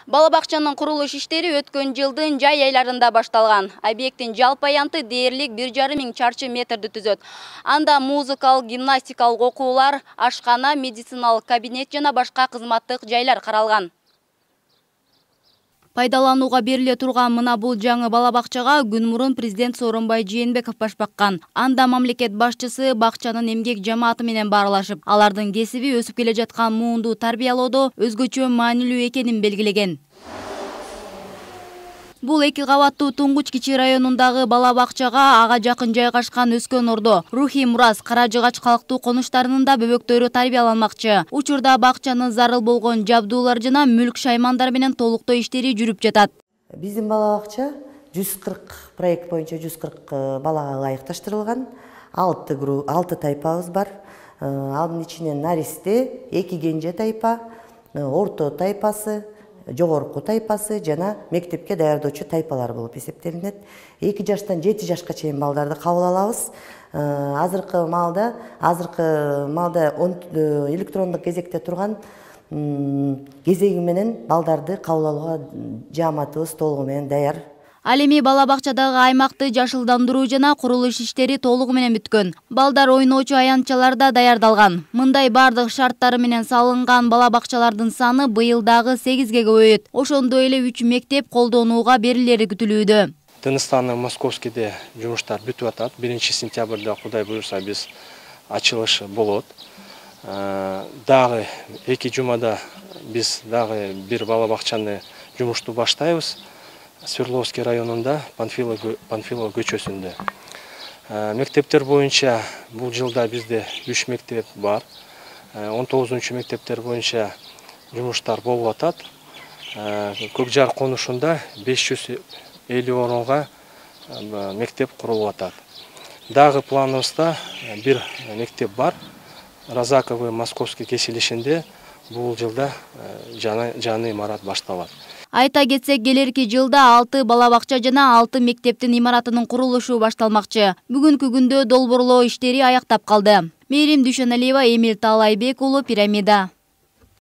Бала бакчанын курулуш иштери өткөн жылдын жай айларында башталган. Объекттин жалпы аянты дээрлик 1,5 миң чарчы метрди түзөт. Анда музыкалык, гимнастикалык окуулар, ашкана, медициналык кабинет жана башка кызматтык жайлар каралган. Пайдаланууга бериле турган мына бул жаңы бала бакчага күн мурун президент Сооронбай Жээнбеков баш баккан. Анда мамлекет башчысы бакчанын эмгек жамааты менен баарлашып, алардын кесиби өсүп келе жаткан муунду тарбиялоодо өзгөчө маанилүү экенин белгилеген. Бул 2 кабаттуу Туңгуч кичи районундагы бала бакчага ага жакын жайгашкан өскөн ордо. Рухий мурас Каражыгач калктуу конуштарынын бөбөктөрү тарбияланмакчы. Учурда бакчанын зарыл болгон жабдуулар жана мүлк шаймандар менен толуктоо иштери жүрүп жатат. Биздин бала бакча 140 проект боюнча 140 балага ылайыкташтырылган. 6 тайпабыз бар. Анын ичинен наристе, 2 кенже тайпа, орто тайпасы, жогорку тайпасы жана мектепке даярдоочу тайпалар болуп эсептелинет. 2 жаштан 7 жашка чейин балдарды кабыл алабыз. Азыркы маалда электрондук кезекте турган кезеги менен балдарды кабыл алууга жааматыбыз толугу менен даяр. Ал эми бала бакчадагы аймакты жашылдандыруу жана курулуш иштери толугу менен бүткөн. Балдар ойноочу аянтчалар да даярдалган. Мындай бардык шарттары менен салынган бала бакчалардын саны быйыл дагы 8ге көбөйөт. Ошондой эле 3 мектеп колдонууга берилери күтүлүүдө. Дагыстанның Московскийде жумуштар бүтүп атат. 1-сентябрда Кудай буюрса биз ачылышы болот. Дагы 2 жумада биз дагы бир бала бакчаны жумушту баштайбыз. Свердловский районунда Панфилов көчөсүндө. Мектептер боюнча бул жылда бизде 3 мектеп бар. 19-мектептер боюнча жумуштар болуп атат. Көкжар конушунда 550 орунга мектеп курулуп атат. Дагы планыбызда бир мектеп бар. Разаковый Московский кесилишинде бул жылда жаңы имарат башталат. Айта кетсек, келерки жылда 6 бала бакча жана 6 мектептин имаратынын курулушу башталмакчы. Бүгүнкү күндө долбоорлоо иштери аяктап калды. Мээрим Дүйшөналиева, Эмил Таалайбек уулу, Пирамида.